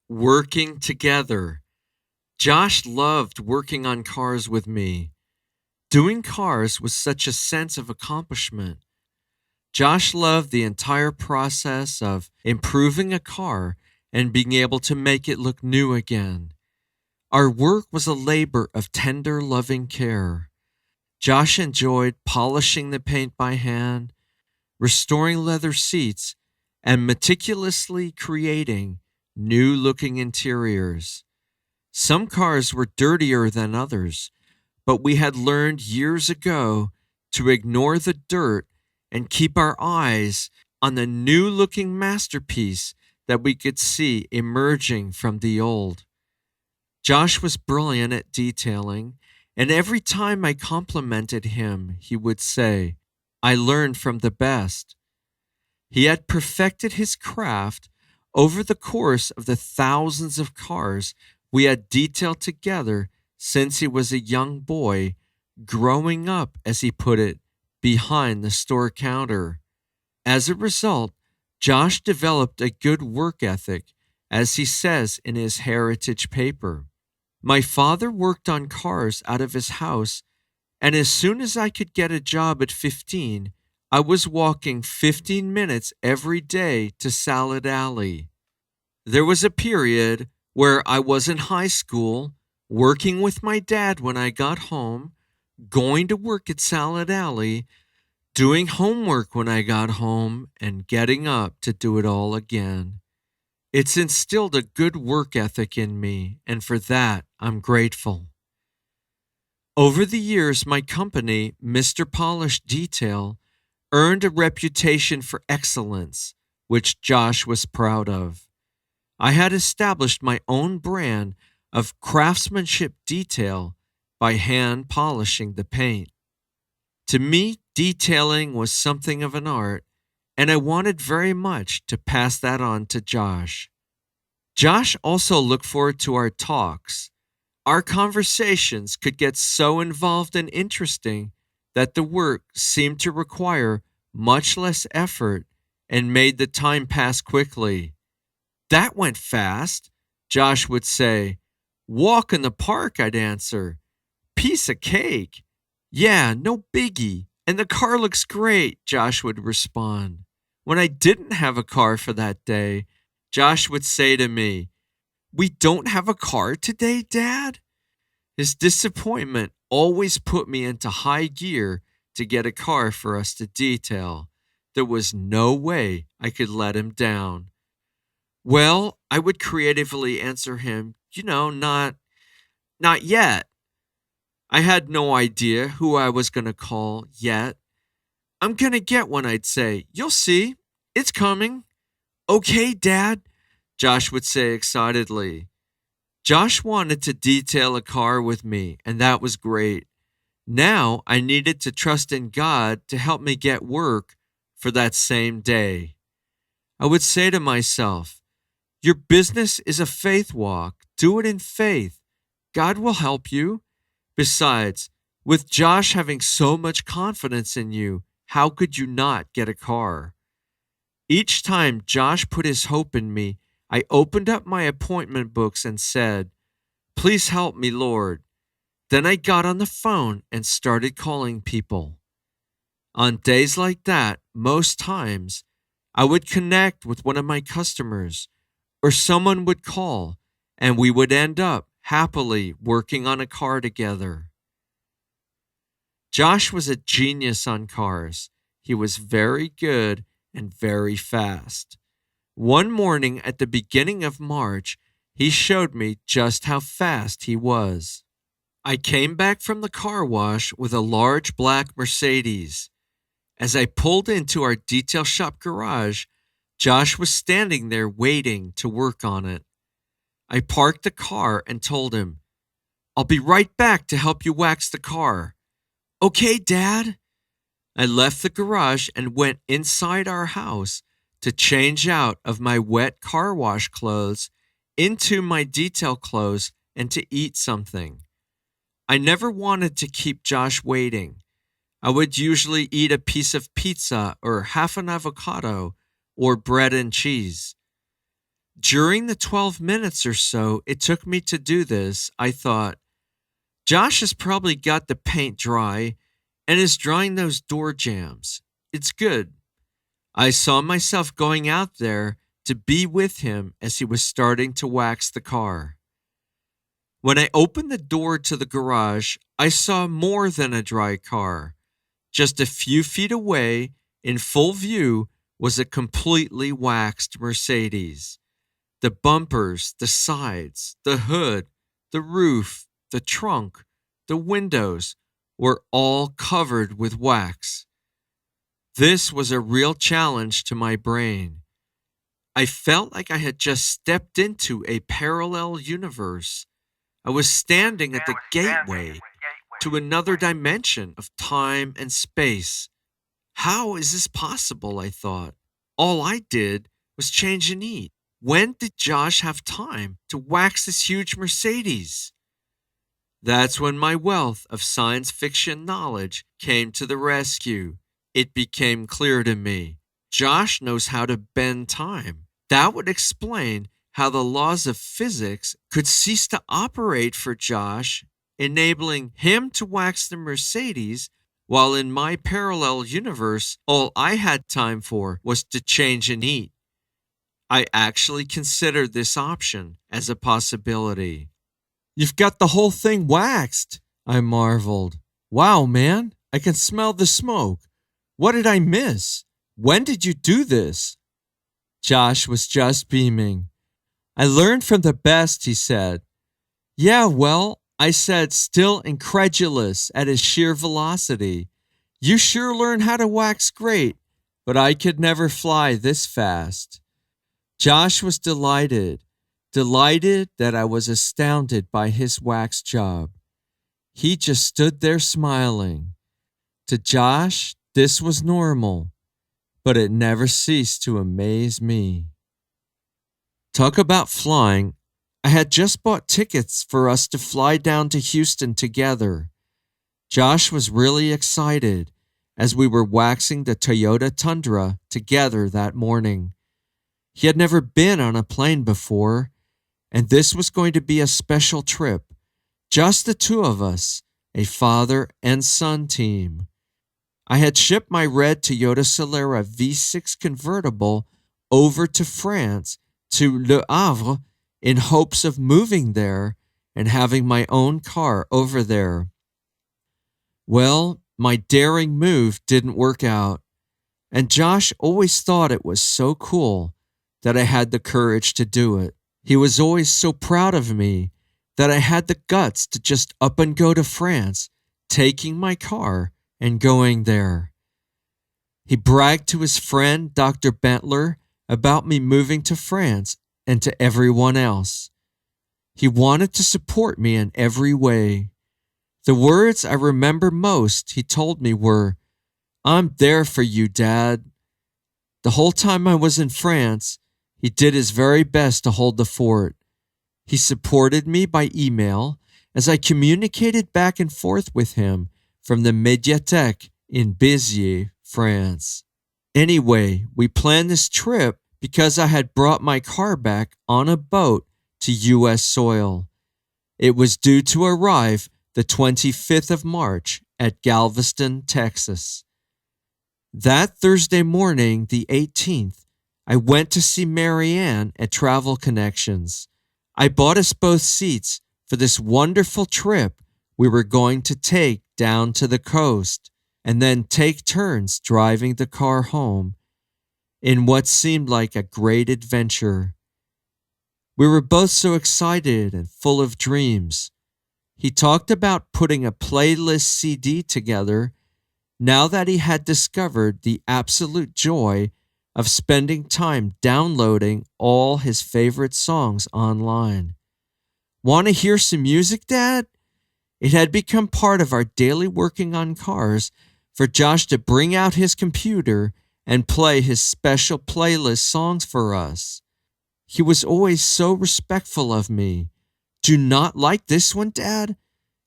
Working together. Josh loved working on cars with me. Doing cars was such a sense of accomplishment. Josh loved the entire process of improving a car and being able to make it look new again. Our work was a labor of tender, loving care. Josh enjoyed polishing the paint by hand, restoring leather seats, and meticulously creating new looking interiors. Some cars were dirtier than others, but we had learned years ago to ignore the dirt and keep our eyes on the new looking masterpiece that we could see emerging from the old. Josh was brilliant at detailing, and every time I complimented him, he would say, I learned from the best. He had perfected his craft over the course of the thousands of cars we had detailed together since he was a young boy, growing up, as he put it, behind the store counter. As a result, Josh developed a good work ethic, as he says in his heritage paper. My father worked on cars out of his house, and as soon as I could get a job at 15, I was walking 15 minutes every day to Salad Alley. There was a period where I was in high school, working with my dad when I got home, going to work at Salad Alley, doing homework when I got home, and getting up to do it all again. It's instilled a good work ethic in me, and for that, I'm grateful. Over the years, my company, Mr. Polished Detail, earned a reputation for excellence, which Josh was proud of. I had established my own brand of craftsmanship detail by hand polishing the paint. To me, detailing was something of an art, and I wanted very much to pass that on to Josh. Josh also looked forward to our talks. Our conversations could get so involved and interesting that the work seemed to require much less effort and made the time pass quickly. That went fast, Josh would say. Walk in the park, I'd answer. Piece of cake. Yeah, no biggie. And the car looks great, Josh would respond. When I didn't have a car for that day, Josh would say to me, We don't have a car today, Dad? His disappointment always put me into high gear to get a car for us to detail. There was no way I could let him down. Well, I would creatively answer him, not yet. I had no idea who I was going to call yet. I'm going to get one, I'd say. You'll see. It's coming. Okay, Dad, Josh would say excitedly. Josh wanted to detail a car with me, and that was great. Now I needed to trust in God to help me get work for that same day. I would say to myself, Your business is a faith walk. Do it in faith. God will help you. Besides, with Josh having so much confidence in you, how could you not get a car? Each time Josh put his hope in me, I opened up my appointment books and said, Please help me, Lord. Then I got on the phone and started calling people. On days like that, most times, I would connect with one of my customers, or someone would call, and we would end up happily working on a car together. Josh was a genius on cars. He was very good and very fast. One morning at the beginning of March, he showed me just how fast he was. I came back from the car wash with a large black Mercedes. As I pulled into our detail shop garage, Josh was standing there waiting to work on it. I parked the car and told him, I'll be right back to help you wax the car. Okay, Dad. I left the garage and went inside our house to change out of my wet car wash clothes into my detail clothes and to eat something. I never wanted to keep Josh waiting. I would usually eat a piece of pizza or half an avocado or bread and cheese. During the 12 minutes or so it took me to do this, I thought, Josh has probably got the paint dry and is drying those door jambs. It's good. I saw myself going out there to be with him as he was starting to wax the car. When I opened the door to the garage, I saw more than a dry car. Just a few feet away, in full view, was a completely waxed Mercedes. The bumpers, the sides, the hood, the roof, the trunk, the windows were all covered with wax. This was a real challenge to my brain. I felt like I had just stepped into a parallel universe. I was standing at the gateway to another dimension of time and space. How is this possible? I thought. All I did was change and eat. When did Josh have time to wax this huge Mercedes? That's when my wealth of science fiction knowledge came to the rescue. It became clear to me. Josh knows how to bend time. That would explain how the laws of physics could cease to operate for Josh, enabling him to wax the Mercedes, while in my parallel universe, all I had time for was to change and eat. I actually considered this option as a possibility. You've got the whole thing waxed, I marveled. Wow, man, I can smell the smoke. What did I miss? When did you do this? Josh was just beaming. I learned from the best, he said. Yeah, well, I said, still incredulous at his sheer velocity. You sure learn how to wax great, but I could never fly this fast. Josh was delighted that I was astounded by his wax job. He just stood there smiling. To Josh, this was normal, but it never ceased to amaze me. Talk about flying. I had just bought tickets for us to fly down to Houston together. Josh was really excited as we were waxing the Toyota Tundra together that morning. He had never been on a plane before, and this was going to be a special trip. Just the two of us, a father and son team. I had shipped my red Toyota Solara V6 convertible over to France to Le Havre in hopes of moving there and having my own car over there. Well, my daring move didn't work out, and Josh always thought it was so cool that I had the courage to do it. He was always so proud of me that I had the guts to just up and go to France, taking my car and going there. He bragged to his friend, Dr. Bentler, about me moving to France and to everyone else. He wanted to support me in every way. The words I remember most he told me were, "I'm there for you, Dad." The whole time I was in France, he did his very best to hold the fort. He supported me by email as I communicated back and forth with him from the Médiathèque in Béziers, France. Anyway, we planned this trip because I had brought my car back on a boat to U.S. soil. It was due to arrive the 25th of March at Galveston, Texas. That Thursday morning, the 18th, I went to see Marianne at Travel Connections. I bought us both seats for this wonderful trip we were going to take down to the coast and then take turns driving the car home in what seemed like a great adventure. We were both so excited and full of dreams. He talked about putting a playlist CD together now that he had discovered the absolute joy of spending time downloading all his favorite songs online. Want to hear some music, Dad? It had become part of our daily working on cars for Josh to bring out his computer and play his special playlist songs for us. He was always so respectful of me. Do you not like this one, Dad?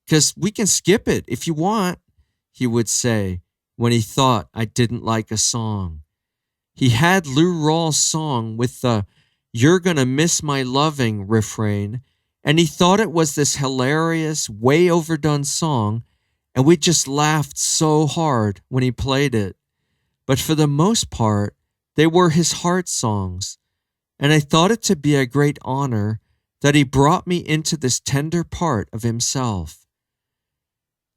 'Cause we can skip it if you want, he would say when he thought I didn't like a song. He had Lou Rawls' song with the "You're gonna miss my loving" refrain, and he thought it was this hilarious, way overdone song, and we just laughed so hard when he played it. But for the most part, they were his heart songs, and I thought it to be a great honor that he brought me into this tender part of himself.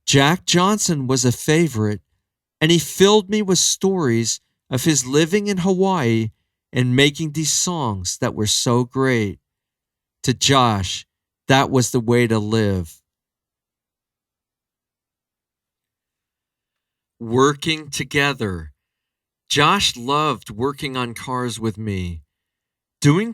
Jack Johnson was a favorite, and he filled me with stories of his living in Hawaii and making these songs that were so great. To Josh, that was the way to live. Working together. Josh loved working on cars with me. Doing